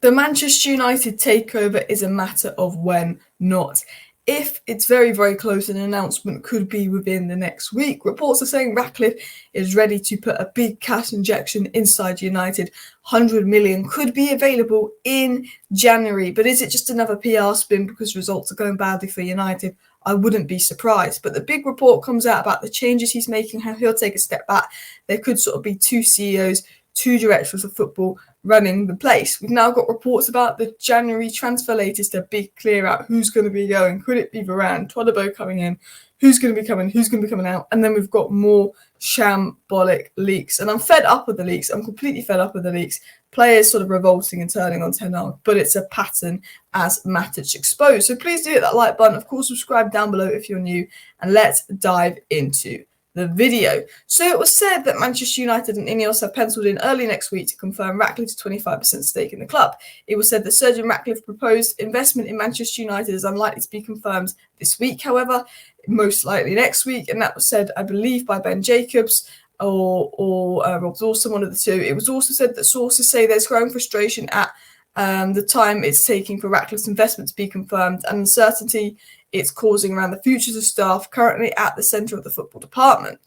The Manchester United takeover is a matter of when, not if. It's very, very close. An announcement could be within the next week. Reports are saying Ratcliffe is ready to put a big cash injection inside United. 100 million could be available in January. But is it just another PR spin because results are going badly for United? I wouldn't be surprised. But the big report comes out about the changes he's making, how he'll take a step back. There could sort of be two CEOs, two directors of football running the place. We've now got reports about the January transfer latest, a big clear out. Who's going to be going? Could it be Varane, Todibo coming in? Who's going to be coming? Who's going to be coming out? And then we've got more shambolic leaks. And I'm fed up with the leaks. I'm completely fed up with the leaks. Players sort of revolting and turning on Ten Hag, but it's a pattern as Matic exposed. So please do hit that like button. Of course, subscribe down below if you're new. And let's dive into the video. So it was said that Manchester United and Ineos have penciled in early next week to confirm Ratcliffe's 25% stake in the club. It was said that Sir Jim Ratcliffe proposed investment in Manchester United is unlikely to be confirmed this week, however, most likely next week. And that was said, I believe, by Ben Jacobs or Rob Dawson, one of the two. It was also said that sources say there's growing frustration at the time it's taking for Ratcliffe's investment to be confirmed and uncertainty it's causing around the futures of staff currently at the centre of the football department.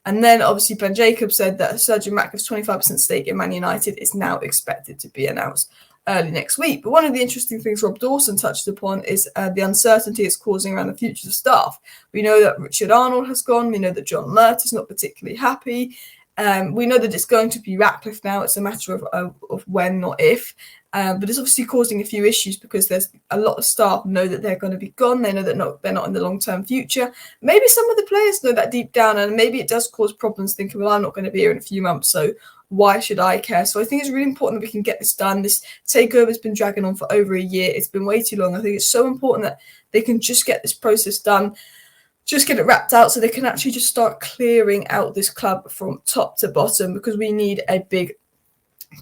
And then obviously Ben Jacobs said that Sir Jim Ratcliffe's 25% stake in Man United is now expected to be announced early next week. But one of the interesting things Rob Dawson touched upon is the uncertainty it's causing around the futures of staff. We know that Richard Arnold has gone. We know that John Mert is not particularly happy. We know that it's going to be Ratcliffe now. It's a matter of when, not if. But it's obviously causing a few issues because there's a lot of staff know that they're going to be gone. They know that they're not in the long-term future. Maybe some of the players know that deep down, and maybe it does cause problems thinking, well, I'm not going to be here in a few months, so why should I care? So I think it's really important that we can get this done. This takeover has been dragging on for over a year. It's been way too long. I think it's so important that they can just get this process done, just get it wrapped out so they can actually just start clearing out this club from top to bottom, because we need a big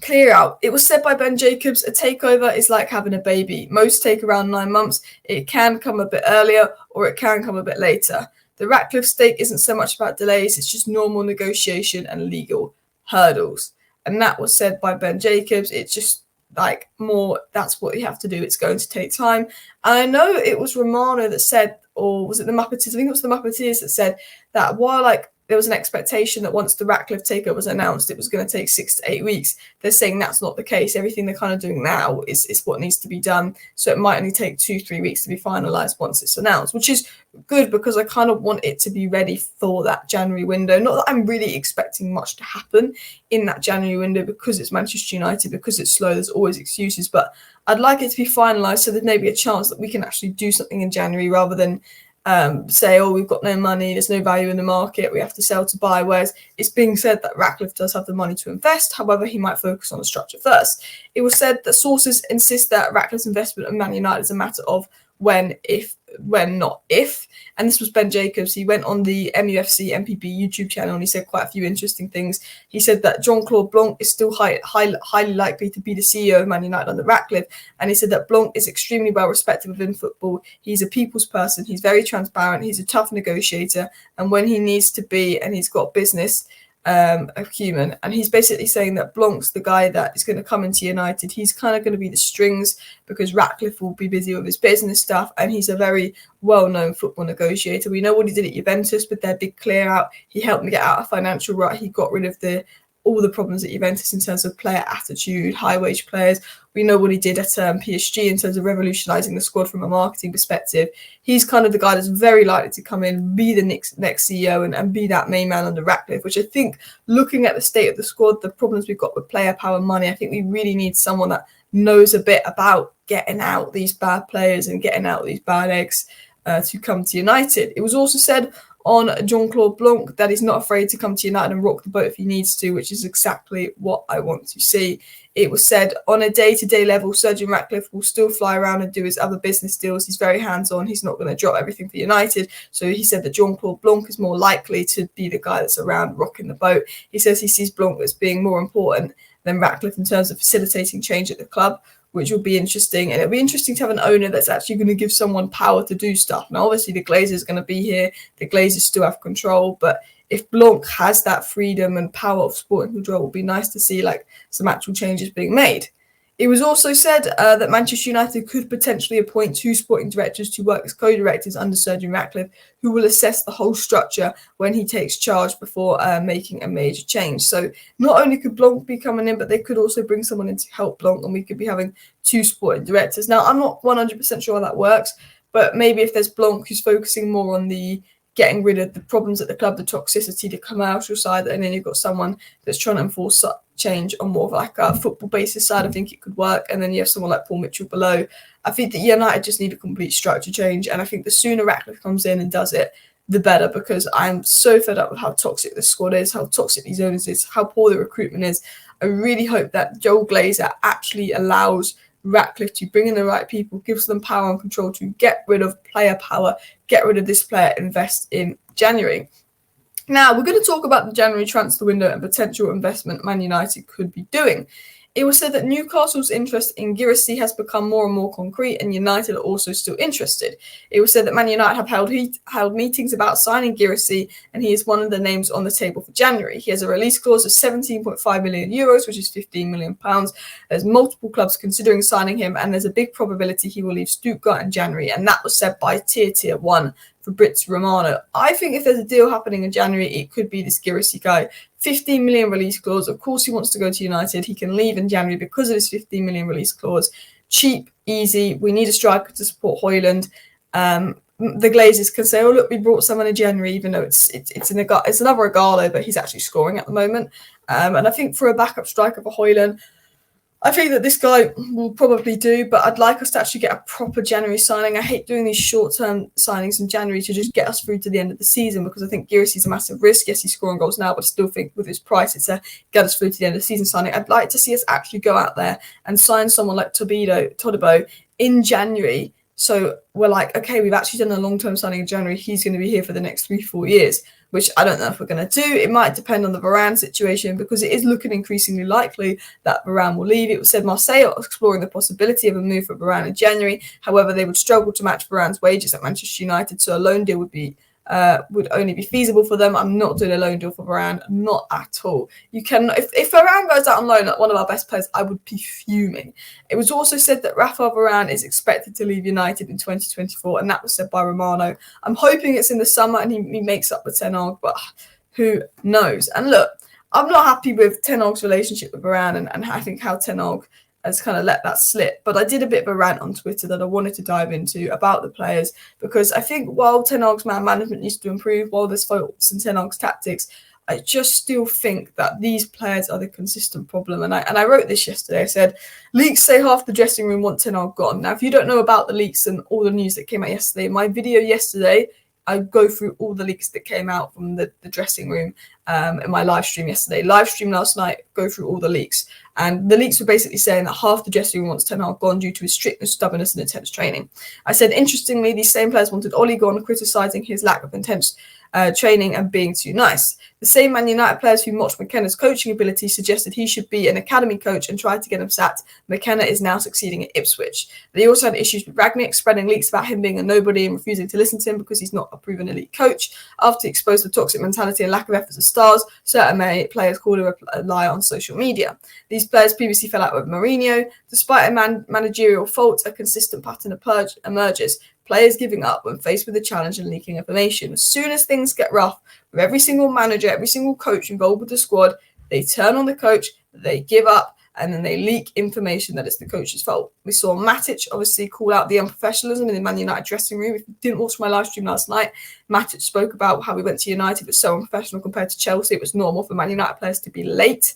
clear out. It was said by Ben Jacobs, a takeover is like having a baby. Most take around 9 months. It can come a bit earlier or it can come a bit later. The Ratcliffe stake isn't so much about delays, it's just normal negotiation and legal hurdles. And that was said by Ben Jacobs. It's just like more, that's what you have to do. It's going to take time. And I know it was Romano that said, or was it the Muppeteers? I think it was the Muppeteers that said that while there was an expectation that once the Ratcliffe takeover was announced, it was going to take 6 to 8 weeks. They're saying that's not the case. Everything they're kind of doing now is what needs to be done. So it might only take 2-3 weeks to be finalised once it's announced, which is good because I kind of want it to be ready for that January window. Not that I'm really expecting much to happen in that January window because it's Manchester United, because it's slow. There's always excuses, but I'd like it to be finalised so there's maybe a chance that we can actually do something in January rather than say, oh, we've got no money, there's no value in the market, we have to sell to buy. Whereas it's being said that Ratcliffe does have the money to invest, however, he might focus on the structure first. It was said that sources insist that Ratcliffe's investment in Man United is a matter of when, not if. And this was Ben Jacobs. He went on the MUFC MPB YouTube channel and he said quite a few interesting things. He said that Jean-Claude Blanc is still highly likely to be the CEO of Man United under Ratcliffe. And he said that Blanc is extremely well respected within football. He's a people's person. He's very transparent. He's a tough negotiator. And when he needs to be, and he's got business acumen, and he's basically saying that Blanc's the guy that is going to come into United. He's kind of going to be the strings because Ratcliffe will be busy with his business stuff, and he's a very well-known football negotiator. We know what he did at Juventus with their big clear out. He helped them get out of financial rut. He got rid of all the problems at Juventus in terms of player attitude, high-wage players. We know what he did at PSG in terms of revolutionising the squad from a marketing perspective. He's kind of the guy that's very likely to come in, be the next CEO and be that main man under Ratcliffe, which I think, looking at the state of the squad, the problems we've got with player power, money, I think we really need someone that knows a bit about getting out these bad players and getting out these bad eggs to come to United. It was also said on Jean-Claude Blanc that he's not afraid to come to United and rock the boat if he needs to, which is exactly what I want to see. It was said on a day-to-day level, Sir Jim Ratcliffe will still fly around and do his other business deals. He's very hands-on. He's not going to drop everything for United. So he said that Jean-Claude Blanc is more likely to be the guy that's around rocking the boat. He says he sees Blanc as being more important than Ratcliffe in terms of facilitating change at the club, which will be interesting. And it'll be interesting to have an owner that's actually going to give someone power to do stuff. Now, obviously, the Glazers are going to be here. The Glazers still have control. But if Blanc has that freedom and power of sporting control, it will be nice to see like some actual changes being made. It was also said that Manchester United could potentially appoint 2 sporting directors to work as co-directors under Sir Jim Ratcliffe, who will assess the whole structure when he takes charge before making a major change. So not only could Blanc be coming in, but they could also bring someone in to help Blanc, and we could be having 2 sporting directors. Now, I'm not 100% sure how that works, but maybe if there's Blanc who's focusing more on the getting rid of the problems at the club, the toxicity, the commercial side, and then you've got someone that's trying to enforce change on more of like a football basis side, I think it could work. And then you have someone like Paul Mitchell below. I think that United just need a complete structure change, and I think the sooner Ratcliffe comes in and does it, the better, because I'm so fed up with how toxic this squad is, how toxic these owners is, how poor the recruitment is. I really hope that Joel Glazer actually allows Ratcliffe to bring in the right people, gives them power and control to get rid of player power, get rid of this player, invest in January. Now, we're going to talk about the January transfer window and potential investment Man United could be doing. It was said that Newcastle's interest in Guirassy has become more and more concrete, and United are also still interested. It was said that Man United have held meetings about signing Guirassy, and he is one of the names on the table for January. He has a release clause of €17.5 million, which is £15 million. There's multiple clubs considering signing him, and there's a big probability he will leave Stuttgart in January, and that was said by Tier 1 Fabrizio Romano. I think if there's a deal happening in January, it could be this Guirassy guy. 15 million release clause. Of course, he wants to go to United. He can leave in January because of this 15 million release clause. Cheap, easy. We need a striker to support Højlund. The Glazers can say, "Oh, look, we brought someone in January," even though it's another Igalo, but he's actually scoring at the moment. And I think for a backup striker for Højlund, I think that this guy will probably do, but I'd like us to actually get a proper January signing. I hate doing these short-term signings in January to just get us through to the end of the season, because I think Guirassy's a massive risk. Yes, he's scoring goals now, but I still think with his price, it's a get us through to the end of the season signing. I'd like to see us actually go out there and sign someone like Todibo in January. So we're like, okay, we've actually done a long-term signing in January. He's going to be here for the next 3-4 years, which I don't know if we're going to do. It might depend on the Varane situation, because it is looking increasingly likely that Varane will leave. It was said Marseille are exploring the possibility of a move for Varane in January. However, they would struggle to match Varane's wages at Manchester United, so a loan deal would only be feasible for them. I'm not doing a loan deal for Varane, not at all. You can, if Varane goes out on loan at one of our best players, I would be fuming. It was also said that Rafael Varane is expected to leave United in 2024, and that was said by Romano. I'm hoping it's in the summer and he makes up with Ten Hag, but who knows? And look, I'm not happy with Ten Hag's relationship with Varane, and I think how Ten Hag has kind of let that slip. But I did a bit of a rant on Twitter that I wanted to dive into about the players, because I think while Ten Hag's man management needs to improve, while there's faults in Ten Hag's tactics, I just still think that these players are the consistent problem. And I wrote this yesterday. I said, leaks say half the dressing room want Ten Hag gone. Now, if you don't know about the leaks and all the news that came out yesterday, my video yesterday, I go through all the leaks that came out from the dressing room in my live stream yesterday. Live stream last night, go through all the leaks. And the leaks were basically saying that half the dressing room wants Ten Hag gone due to his strictness, stubbornness, and intense training. I said, interestingly, these same players wanted Ole gone, criticising his lack of intense training and being too nice. The same Man United players who mocked McKenna's coaching ability suggested he should be an academy coach and tried to get him sacked. McKenna is now succeeding at Ipswich. They also had issues with Rangnick, spreading leaks about him being a nobody and refusing to listen to him because he's not a proven elite coach. After he exposed the toxic mentality and lack of effort of stars, certain players called him a liar on social media. These players previously fell out with Mourinho. Despite a managerial fault, a consistent pattern emerges. Players giving up when faced with a challenge and leaking information. As soon as things get rough, with every single manager, every single coach involved with the squad, they turn on the coach, they give up, and then they leak information that it's the coach's fault. We saw Matic obviously call out the unprofessionalism in the Man United dressing room. If you didn't watch my live stream last night, Matic spoke about how he went to United was so unprofessional compared to Chelsea. It was normal for Man United players to be late,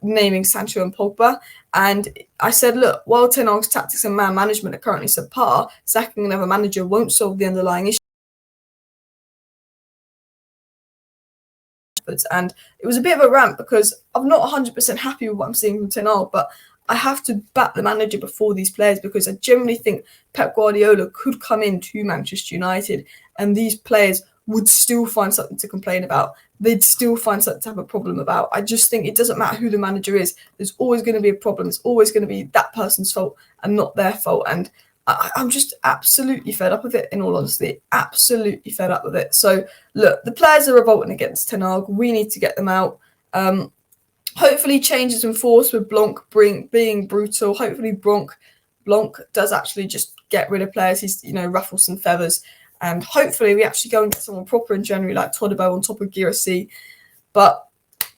naming Sancho and Pogba. And I said, look, while Ten Hag's tactics and man management are currently subpar, sacking another manager won't solve the underlying issue. And it was a bit of a rant because I'm not 100% happy with what I'm seeing from Ten Hag, but I have to back the manager before these players, because I generally think Pep Guardiola could come into Manchester United and these players would still find something to complain about. They'd still find something to have a problem about. I just think it doesn't matter who the manager is. There's always going to be a problem. It's always going to be that person's fault and not their fault. And I'm just absolutely fed up with it, in all honesty. Absolutely fed up with it. So, look, the players are revolting against Ten Hag. We need to get them out. Hopefully changes in force with Blanc being brutal. Hopefully Blanc does actually just get rid of players. He's, ruffles some feathers. And hopefully we actually go and get someone proper in January like Todibo on top of Girassi. But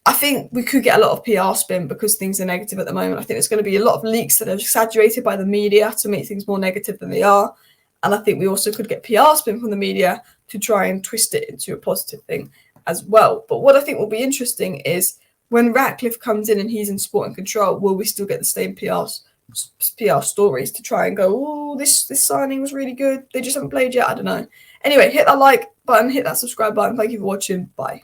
I think we could get a lot of PR spin because things are negative at the moment. I think there's going to be a lot of leaks that are exaggerated by the media to make things more negative than they are. And I think we also could get PR spin from the media to try and twist it into a positive thing as well. But what I think will be interesting is when Ratcliffe comes in and he's in sport and control, will we still get the same PR stories to try and go, oh, this signing was really good. They just haven't played yet. I don't know. Anyway, hit that like button, hit that subscribe button. Thank you for watching. Bye.